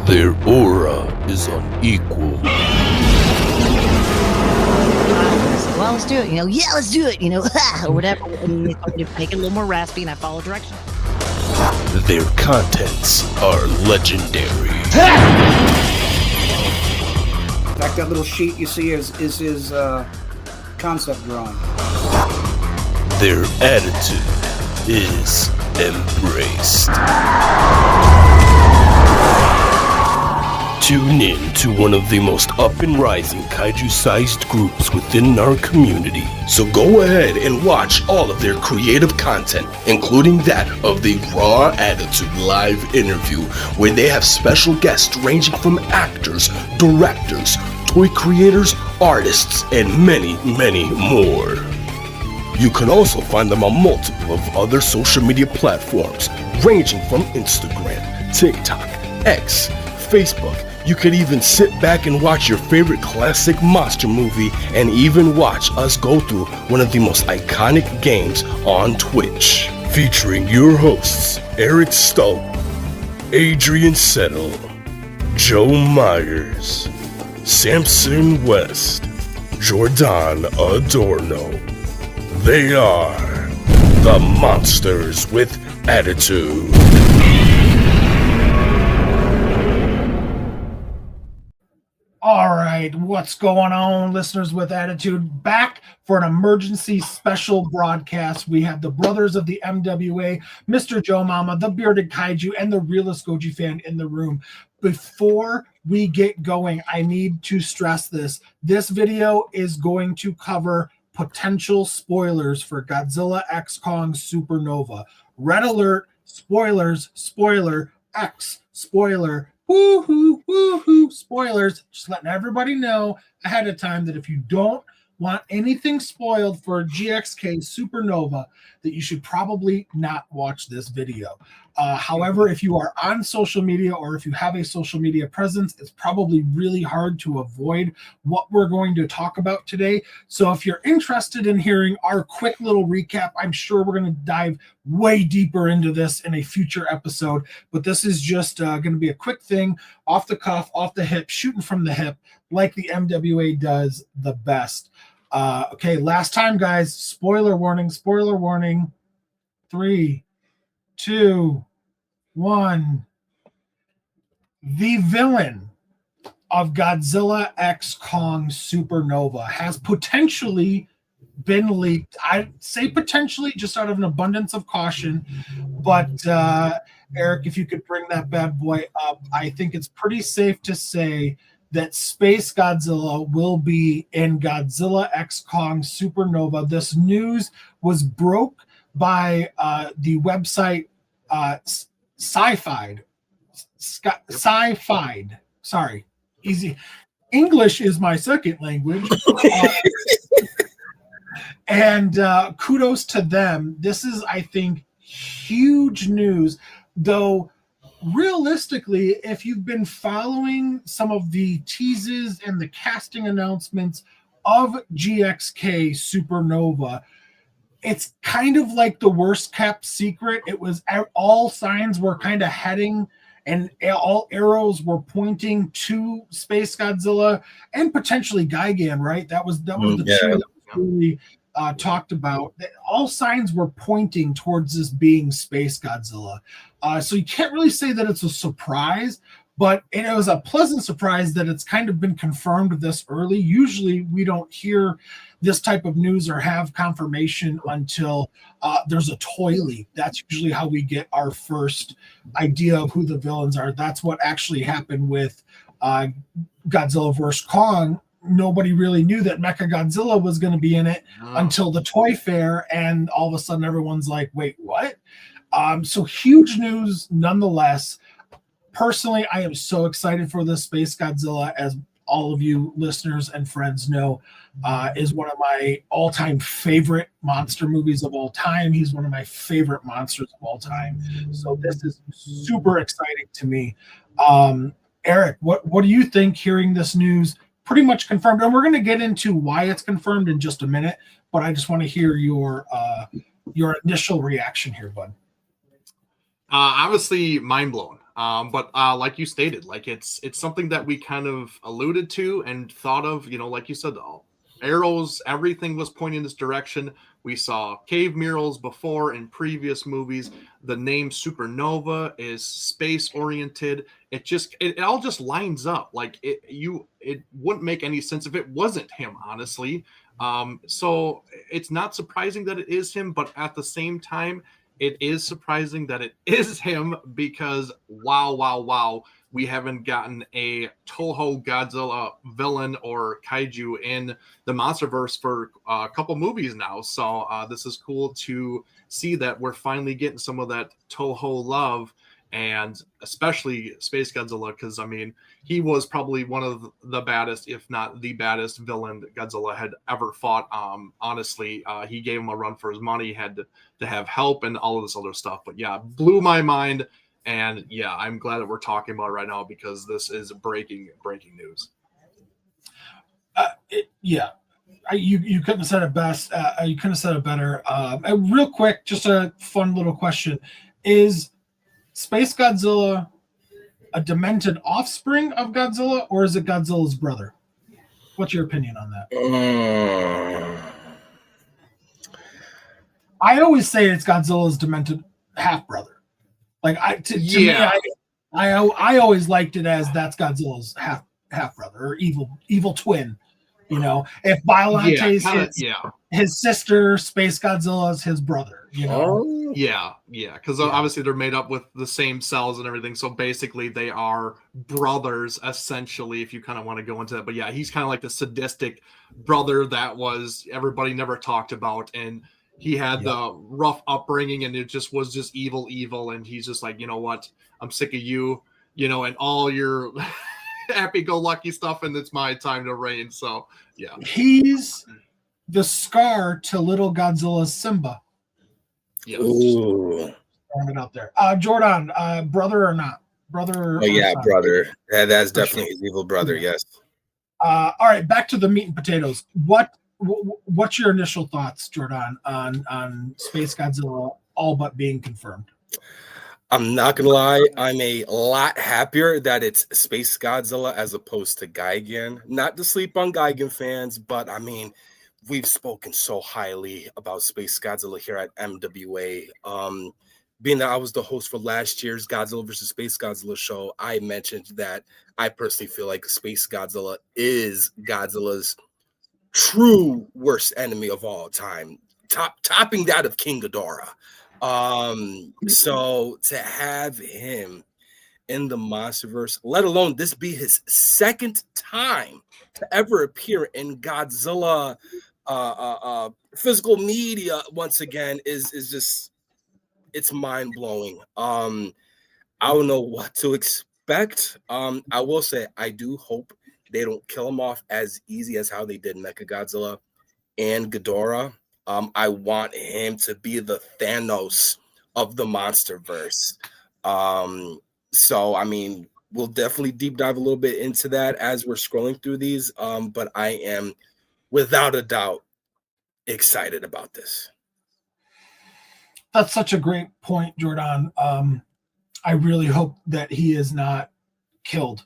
Their aura is unequal. Well, let's do it. Yeah, let's do it. Or whatever. And make it a little more raspy, and I follow directions. Their contents are legendary. In fact, that little sheet you see is his concept drawing. Their attitude is embraced. Tune in to one of the most up and rising kaiju-sized groups within our community. So go ahead and watch all of their creative content, including that of the Raw Attitude live interview, where they have special guests ranging from actors, directors, toy creators, artists, and many, many more. You can also find them on multiple of other social media platforms, ranging from Instagram, TikTok, X, Facebook. You could even sit back and watch your favorite classic monster movie and even watch us go through one of the most iconic games on Twitch. Featuring your hosts, Eric Stolp, Adrian Settle, Joe Myers, Samson West, Jordan Adorno. They are the Monsters with Attitude. All right, what's going on, listeners with Attitude? Back for an emergency special broadcast. We have the brothers of the MWA, Mr. Joe Mama, the Bearded Kaiju, and the realest Goji fan in the room. Before we get going, I need to stress this. This video is going to cover potential spoilers for Godzilla X Kong Supernova. Red alert, spoilers, spoiler, X, spoiler, woohoo, woohoo, spoilers. Just letting everybody know ahead of time that if you don't want anything spoiled for GXK Supernova, that you should probably not watch this video. However, if you are on social media or if you have a social media presence, it's probably really hard to avoid what we're going to talk about today. So if you're interested in hearing our quick little recap, I'm sure we're going to dive way deeper into this in a future episode. But this is just going to be a quick thing, off the cuff, off the hip, shooting from the hip, like the MWA does the best. Okay, last time, guys, spoiler warning, spoiler warning. 3, 2, 1. The villain of Godzilla X Kong Supernova has potentially been leaked. I say potentially just out of an abundance of caution, but Eric, if you could bring that bad boy up, I think it's pretty safe to say that SpaceGodzilla will be in Godzilla X Kong Supernova. This news was broke by the website Sci-Fied. Sorry, easy. English is my second language. And kudos to them. This is, I think, huge news, though. Realistically, if you've been following some of the teases and the casting announcements of GXK Supernova, it's kind of like the worst kept secret. It was all signs were kind of heading and all arrows were pointing to SpaceGodzilla and potentially Gigan, right? That was the two that was really talked about. All signs were pointing towards this being SpaceGodzilla. So you can't really say that it's a surprise, but it was a pleasant surprise that it's kind of been confirmed this early. Usually we don't hear this type of news or have confirmation until there's a toy leak. That's usually how we get our first idea of who the villains are. That's what actually happened with Godzilla vs. Kong. Nobody really knew that Mechagodzilla was going to be in it until the toy fair, and all of a sudden everyone's like, wait, what? So huge news nonetheless. Personally, I am so excited for this. SpaceGodzilla, as all of you listeners and friends know, is one of my all-time favorite monster movies of all time. He's one of my favorite monsters of all time. So this is super exciting to me. Eric, what do you think hearing this news? Pretty much confirmed, and we're going to get into why it's confirmed in just a minute, but I just want to hear your initial reaction here, bud. Obviously mind blown. But like you stated, like it's something that we kind of alluded to and thought of, like you said, arrows, everything was pointing this direction. We saw cave murals before in previous movies. The name Supernova is space oriented. It all just lines up. Like it wouldn't make any sense if it wasn't him, honestly. So it's not surprising that it is him, but at the same time, it is surprising that it is him because wow, we haven't gotten a Toho Godzilla villain or kaiju in the MonsterVerse for a couple movies now. So this is cool to see that we're finally getting some of that Toho love, and especially SpaceGodzilla, because I mean, he was probably one of the baddest, if not the baddest villain that Godzilla had ever fought. Honestly, he gave him a run for his money, had to have help and all of this other stuff. But yeah, blew my mind. And yeah, I'm glad that we're talking about it right now because this is breaking news. You couldn't have said it best. You couldn't have said it better. Real quick, just a fun little question: is SpaceGodzilla a demented offspring of Godzilla, or is it Godzilla's brother? What's your opinion on that? I always say it's Godzilla's demented half brother. Like to me, I always liked it as that's Godzilla's half brother or evil twin. If Biolante's his sister, SpaceGodzilla's his brother. Because obviously they're made up with the same cells and everything. So basically, they are brothers essentially. If you kind of want to go into that, but yeah, he's kind of like the sadistic brother that was everybody never talked about, and he had the rough upbringing, and it just was just evil, and he's just like, you know what, I'm sick of you, and all your happy-go-lucky stuff, and it's my time to reign. So yeah, he's the Scar to little Godzilla's Simba. Yeah, throwing it out there. Jordan, brother or not? Brother? Oh yeah, brother. Yeah, that's definitely his evil brother. Yes. All right, back to the meat and potatoes. What's your initial thoughts, Jordan, on SpaceGodzilla all but being confirmed? I'm not gonna lie, I'm a lot happier that it's SpaceGodzilla as opposed to Gigan. Not to sleep on Gigan fans, but I mean, we've spoken so highly about SpaceGodzilla here at MWA. Being that I was the host for last year's Godzilla vs. SpaceGodzilla show, I mentioned that I personally feel like SpaceGodzilla is Godzilla's true worst enemy of all time, topping that of King Ghidorah. So to have him in the MonsterVerse, let alone this be his second time to ever appear in Godzilla physical media once again is just, it's mind-blowing. I don't know what to expect. I will say I do hope they don't kill him off as easy as how they did Mechagodzilla and Ghidorah. I want him to be the Thanos of the MonsterVerse. So, I mean, we'll definitely deep dive a little bit into that as we're scrolling through these. But I am, without a doubt, excited about this. That's such a great point, Jordan. I really hope that he is not killed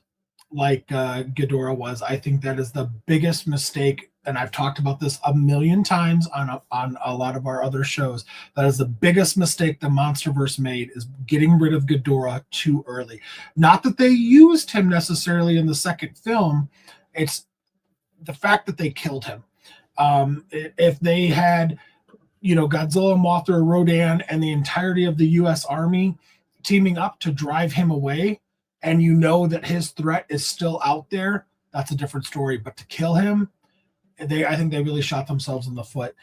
like Ghidorah was. I think that is the biggest mistake, and I've talked about this a million times on a lot of our other shows. That is the biggest mistake the MonsterVerse made, is getting rid of Ghidorah too early. Not that they used him necessarily in the second film, it's the fact that they killed him. If they had, Godzilla, Mothra, Rodan, and the entirety of the U.S. Army teaming up to drive him away, and that his threat is still out there, that's a different story. But to kill him, I think they really shot themselves in the foot.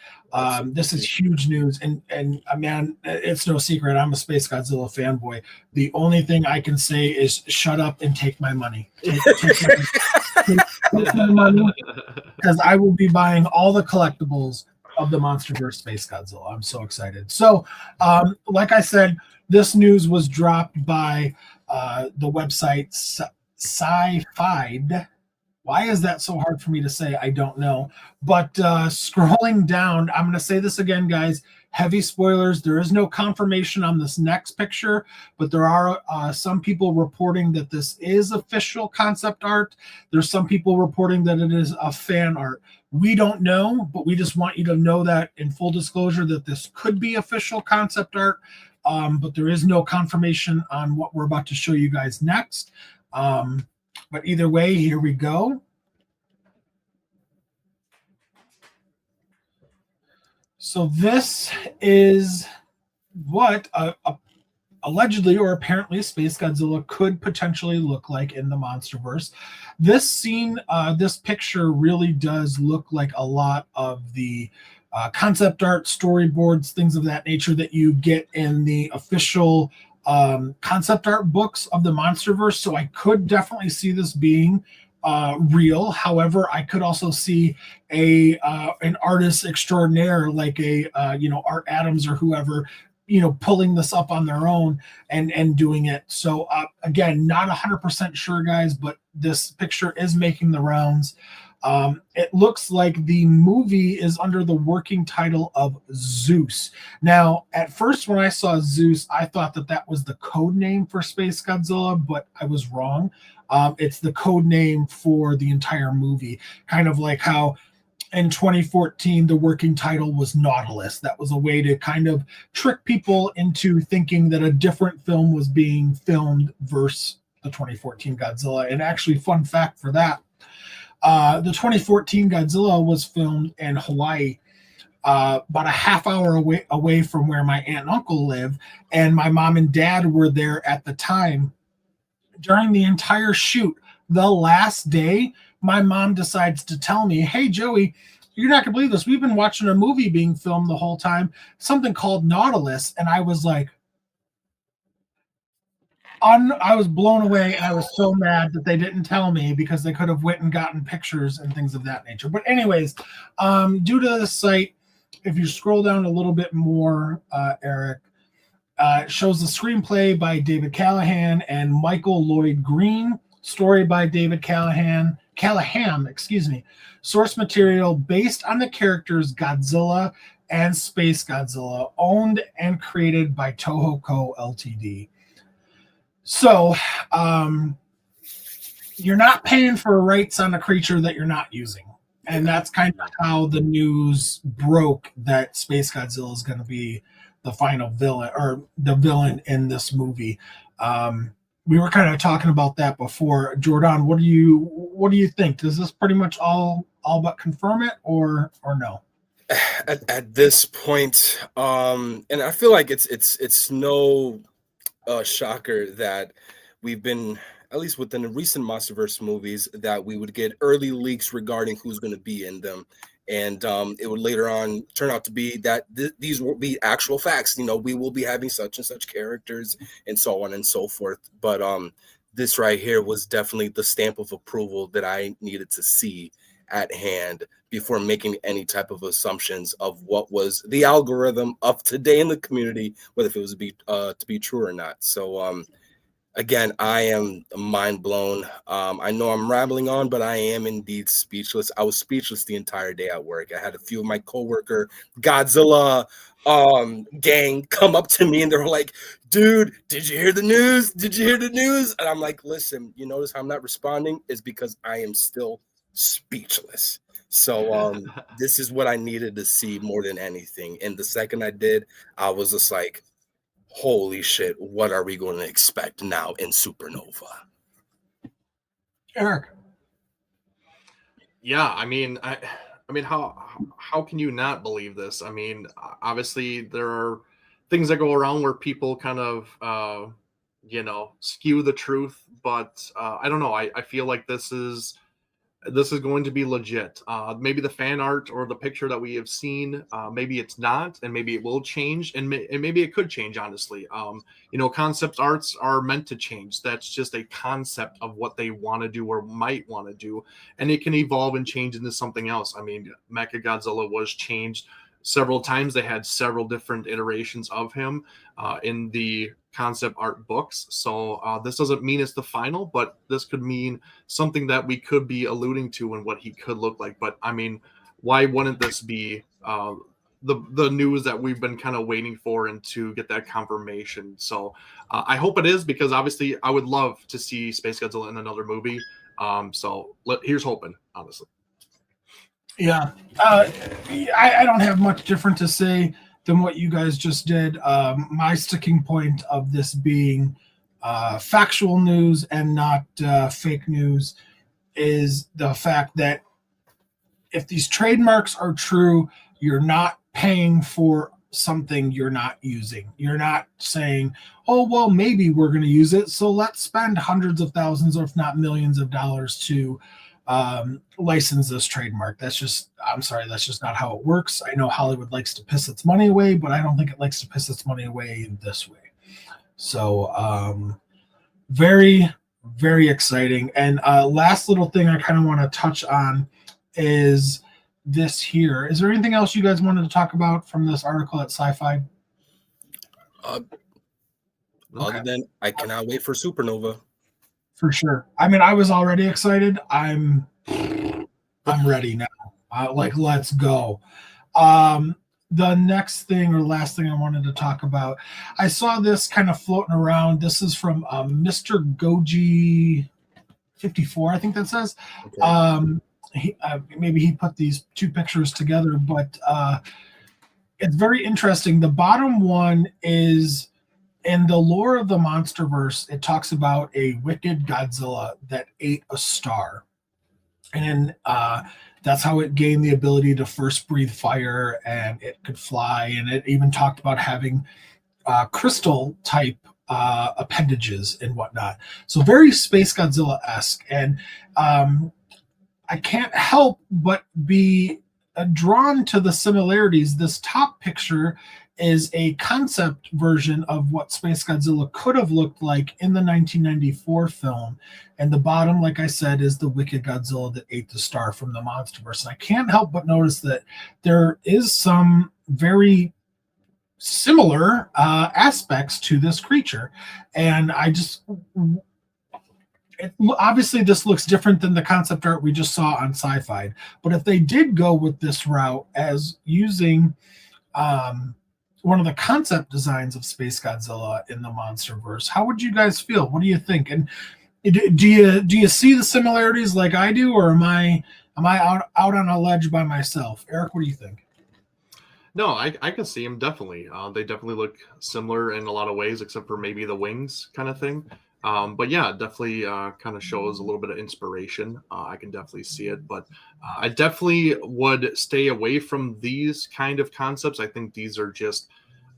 This is huge news, and man, it's no secret, I'm a SpaceGodzilla fanboy. The only thing I can say is shut up and take my money. Take my money, because I will be buying all the collectibles of the MonsterVerse SpaceGodzilla. I'm so excited. So, like I said, this news was dropped by the website Sci-Fied. Why is that so hard for me to say? I don't know. But scrolling down, I'm going to say this again, guys. Heavy spoilers. There is no confirmation on this next picture, but there are some people reporting that this is official concept art. There's some people reporting that it is a fan art. We don't know, but we just want you to know that in full disclosure that this could be official concept art, but there is no confirmation on what we're about to show you guys next. But either way, here we go. So this is what allegedly or apparently SpaceGodzilla could potentially look like in the MonsterVerse. This scene, this picture really does look like a lot of the concept art, storyboards, things of that nature that you get in the official concept art books of the MonsterVerse. So I could definitely see this being real. However, I could also see an artist extraordinaire like Art Adams or whoever, pulling this up on their own and doing it. So again, not 100% sure, guys, but this picture is making the rounds. It looks like the movie is under the working title of Zeus. Now, at first, when I saw Zeus, I thought that was the code name for SpaceGodzilla, but I was wrong. It's the code name for the entire movie, kind of like how in 2014 the working title was Nautilus. That was a way to kind of trick people into thinking that a different film was being filmed versus the 2014 Godzilla. And actually, fun fact for that, the 2014 Godzilla was filmed in Hawaii, about a half hour away from where my aunt and uncle live, and my mom and dad were there at the time. During the entire shoot, the last day, my mom decides to tell me, "Hey, Joey, you're not going to believe this. We've been watching a movie being filmed the whole time, something called Nautilus." And I was like, I was blown away. And I was so mad that they didn't tell me because they could have went and gotten pictures and things of that nature. But anyways, due to the site, if you scroll down a little bit more, Eric, it shows the screenplay by David Callahan and Michael Lloyd Green, story by David Callahan, excuse me. Source material based on the characters Godzilla and SpaceGodzilla, owned and created by Toho Co. Ltd. So, you're not paying for rights on a creature that you're not using. And that's kind of how the news broke that SpaceGodzilla is going to be the final villain, or the villain in this movie. We were kind of talking about that before. Jordan, what do you think? Does this pretty much all but confirm it, or no? At this point, and I feel like it's no shocker that we've been, at least within the recent MonsterVerse movies, that we would get early leaks regarding who's going to be in them. And it would later on turn out to be that these will be actual facts. We will be having such and such characters and so on and so forth. But this right here was definitely the stamp of approval that I needed to see at hand before making any type of assumptions of what was the algorithm of today in the community, whether if it was to be true or not. So again, I am mind blown. I know I'm rambling on, but I am indeed speechless. I was speechless the entire day at work. I had a few of my coworker Godzilla gang come up to me and they were like, "Dude, did you hear the news? Did you hear the news?" And I'm like, "Listen, you notice how I'm not responding is because I am still speechless." So this is what I needed to see more than anything. And the second I did, I was just like, holy shit, what are we going to expect now in Supernova? Eric. Yeah, I mean, how can you not believe this? I mean, obviously there are things that go around where people kind of skew the truth, but I don't know. I feel like this is going to be legit. Maybe the fan art or the picture that we have seen, maybe it's not, and maybe it will change, and maybe it could change, honestly. Concept arts are meant to change. That's just a concept of what they want to do or might want to do, and it can evolve and change into something else. I mean, Mechagodzilla was changed several times. They had several different iterations of him in the concept art books. So this doesn't mean it's the final, but this could mean something that we could be alluding to and what he could look like. But I mean, why wouldn't this be the news that we've been kind of waiting for and to get that confirmation? So I hope it is, because obviously I would love to see Space Godzilla in another movie. So here's hoping, honestly. Yeah, I don't have much different to say than what you guys just did. My sticking point of this being factual news and not fake news is the fact that if these trademarks are true, you're not paying for something you're not using. You're not saying, oh, well, maybe we're going to use it, so let's spend hundreds of thousands, or if not millions of dollars to license this trademark. That's just not how it works. I know Hollywood likes to piss its money away, but I don't think it likes to piss its money away in this way. So very, very exciting. And last little thing I kind of want to touch on is this here. Is there anything else you guys wanted to talk about from this article at Sci-Fi? Other than I cannot wait for Supernova. For sure. I mean, I was already excited. I'm ready now. Let's go. The next thing or last thing I wanted to talk about, I saw this kind of floating around. This is from Mr. Goji 54, I think that says. Okay. Maybe he put these two pictures together, but it's very interesting. The bottom one is, in the lore of the MonsterVerse, it talks about a wicked Godzilla that ate a star. And that's how it gained the ability to first breathe fire, and it could fly. And it even talked about having crystal type appendages and whatnot. So very Space Godzilla-esque. And I can't help but be drawn to the similarities. This top picture is a concept version of what Space Godzilla could have looked like in the 1994 film. And the bottom, like I said, is the wicked Godzilla that ate the star from the MonsterVerse. And I can't help but notice that there is some very similar aspects to this creature. And obviously this looks different than the concept art we just saw on Sci-Fi. But if they did go with this route as using one of the concept designs of Space Godzilla in the MonsterVerse, how would you guys feel? What do you think? And do you see the similarities like I do, or am I out on a ledge by myself? Eric, what do you think? No, I can see them definitely. They definitely look similar in a lot of ways, except for maybe the wings kind of thing. But yeah, definitely kind of shows a little bit of inspiration. I can definitely see it, but I definitely would stay away from these kind of concepts. I think these are just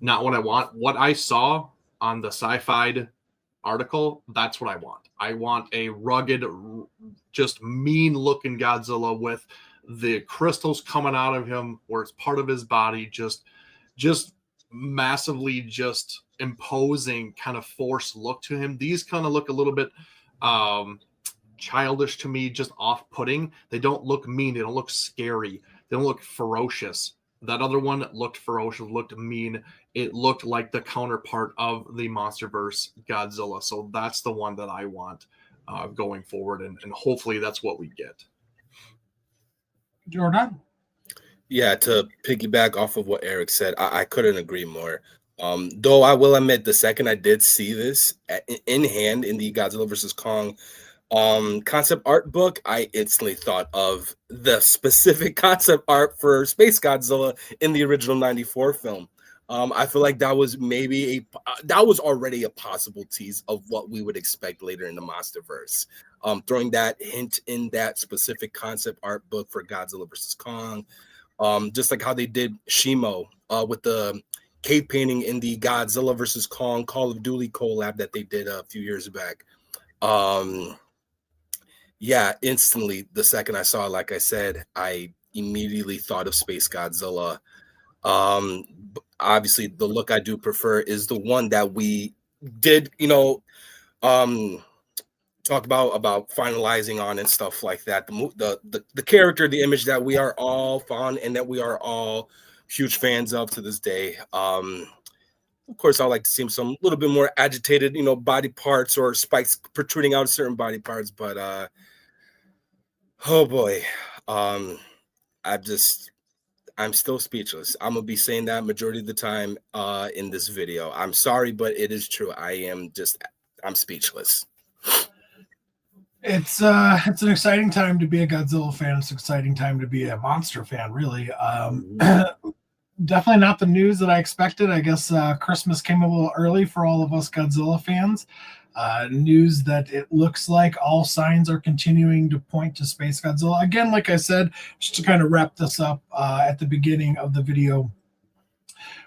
not what I want. What I saw on the Sci-Fi article, that's what I want. I want a rugged, just mean-looking Godzilla with the crystals coming out of him, where it's part of his body, just massively just imposing kind of force look to him. These kind of look a little bit childish to me, just off-putting. They don't look mean. They don't look scary. They don't look ferocious. That other one looked ferocious, looked mean. It looked like the counterpart of the MonsterVerse Godzilla. So that's the one that I want going forward, and hopefully that's what we get. Jordan? Yeah, to piggyback off of what Eric said, I couldn't agree more. Though I will admit, the second I did see this in hand in the Godzilla vs. Kong concept art book, I instantly thought of the specific concept art for Space Godzilla in the original 94 film. I feel like that was that was already a possible tease of what we would expect later in the MonsterVerse. Throwing that hint in that specific concept art book for Godzilla vs. Kong, just like how they did Shimo with the cave painting in the Godzilla vs. Kong Call of Duty collab that they did a few years back. Yeah, instantly, the second I saw it, like I said, I immediately thought of Space Godzilla. Obviously, the look I do prefer is the one that we did, talk about finalizing on and stuff like that. The character, the image that we are all fond and that we are all huge fans of to this day. Of course, I like to see him some little bit more agitated, body parts or spikes protruding out of certain body parts. But oh boy, I'm still speechless. I'm gonna be saying that majority of the time in this video. I'm sorry, but it is true. I'm speechless. It's an exciting time to be a Godzilla fan. It's an exciting time to be a monster fan, really. Definitely not the news that I expected. I guess Christmas came a little early for all of us Godzilla fans. News that it looks like all signs are continuing to point to SpaceGodzilla. Again, like I said, just to kind of wrap this up at the beginning of the video,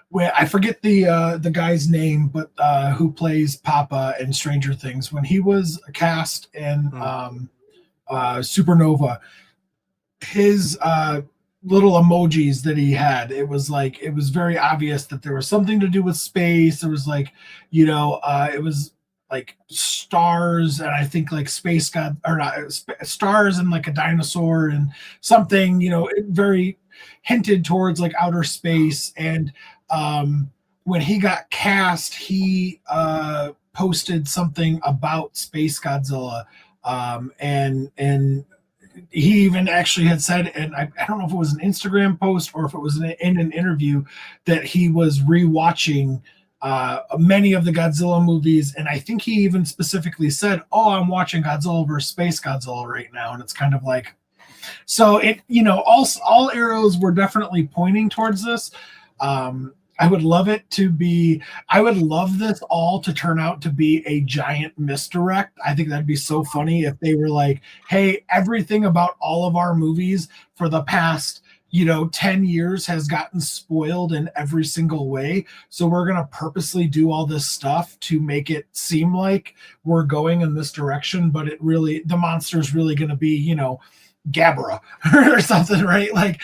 where I forget the guy's name, but who plays Papa in Stranger Things. When he was cast in Supernova, his little emojis that he had, it was very obvious that there was something to do with space. There was it was like stars, and I think like space god or not stars and like a dinosaur and something, it very hinted towards like outer space. And when he got cast, he posted something about SpaceGodzilla, and he even actually had said, and I don't know if it was an Instagram post or if it was in an interview, that he was rewatching many of the Godzilla movies, and I think he even specifically said, "Oh, I'm watching Godzilla vs. SpaceGodzilla right now," and it's kind of like, so it, all arrows were definitely pointing towards this. I would love this all to turn out to be a giant misdirect. I think that'd be so funny if they were like, hey, everything about all of our movies for the past, 10 years has gotten spoiled in every single way. So we're going to purposely do all this stuff to make it seem like we're going in this direction. But the monster's really going to be, Gabra or something, right? Like,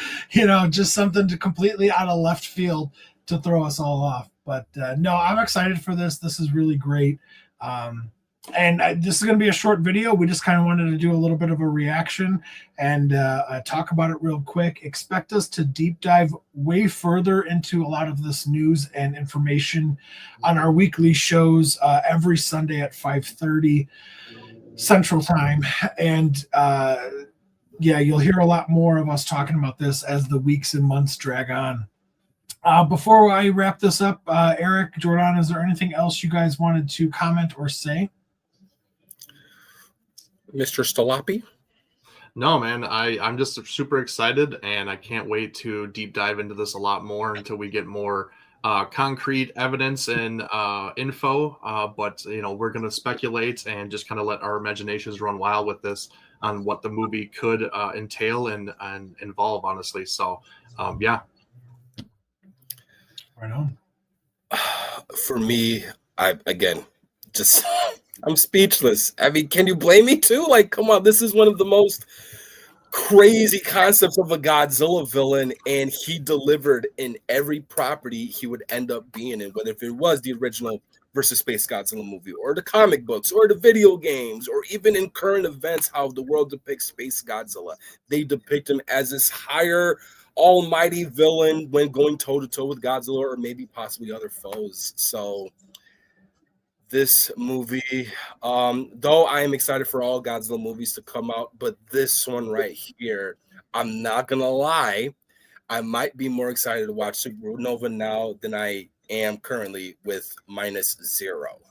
just something to completely out of left field to throw us all off. But no, I'm excited for this. This is really great. And this is going to be a short video. We just kind of wanted to do a little bit of a reaction and talk about it real quick. Expect us to deep dive way further into a lot of this news and information on our weekly shows every Sunday at 5:30 Central Time. And you'll hear a lot more of us talking about this as the weeks and months drag on. Before I wrap this up, Eric, Jordan, is there anything else you guys wanted to comment or say? Mr. Stolapi? No, man, I'm just super excited, and I can't wait to deep dive into this a lot more until we get more concrete evidence and info. But we're going to speculate and just kind of let our imaginations run wild with this on what the movie could entail and involve, honestly. So, yeah. Right on. For me, I'm speechless. I mean, can you blame me too? Like, come on, this is one of the most crazy concepts of a Godzilla villain, and he delivered in every property he would end up being in, whether if it was the original versus SpaceGodzilla movie, or the comic books, or the video games, or even in current events, how the world depicts SpaceGodzilla. They depict him as this higher almighty villain when going toe-to-toe with Godzilla or maybe possibly other foes. So this movie, though I am excited for all Godzilla movies to come out, but this one right here, I'm not gonna lie, I might be more excited to watch Supernova now than I am currently with -0.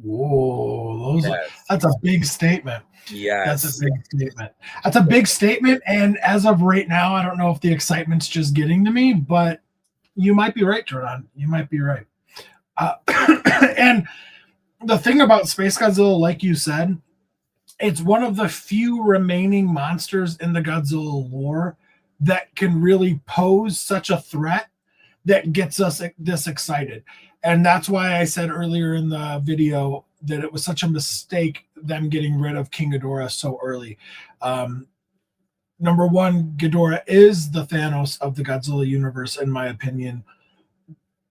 Whoa, that's a big statement. Yes. That's a big statement. That's a big statement. And as of right now, I don't know if the excitement's just getting to me, but you might be right, Jordan. You might be right. And the thing about SpaceGodzilla, like you said, it's one of the few remaining monsters in the Godzilla lore that can really pose such a threat that gets us this excited. And that's why I said earlier in the video that it was such a mistake them getting rid of King Ghidorah so early. Number one, Ghidorah is the Thanos of the Godzilla universe, in my opinion.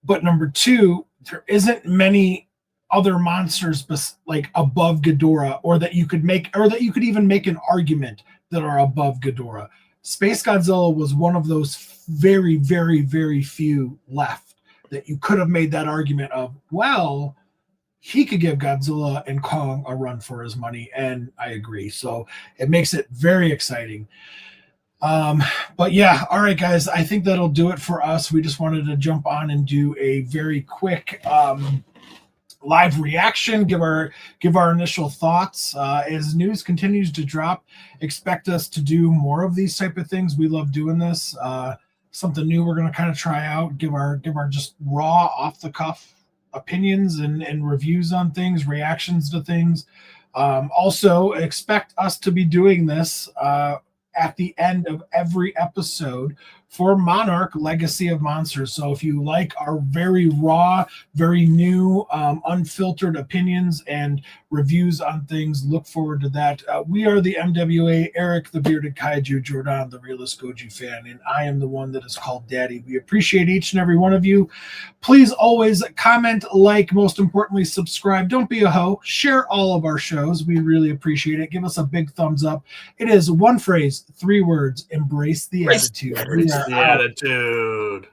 But number two, there isn't many other monsters like above Ghidorah, or that you could even make an argument that are above Ghidorah. SpaceGodzilla was one of those very, very, very few left that you could have made that argument of, well, he could give Godzilla and Kong a run for his money, and I agree. So it makes it very exciting. But yeah, all right, guys, I think that'll do it for us. We just wanted to jump on and do a very quick live reaction, give our initial thoughts. As news continues to drop, expect us to do more of these type of things. We love doing this. Something new we're going to kind of try out, give our just raw, off the cuff opinions and reviews on things, reactions to things. Also expect us to be doing this at the end of every episode for Monarch Legacy of Monsters. So if you like our very raw, very new, unfiltered opinions and reviews on things, look forward to that. We are the MWA, Eric, the Bearded Kaiju, Jordan, the Realist Goji fan, and I am the one that is called Daddy. We appreciate each and every one of you. Please always comment, like, most importantly, subscribe. Don't be a hoe. Share all of our shows. We really appreciate it. Give us a big thumbs up. It is one phrase, 3 words, embrace the attitude. The attitude.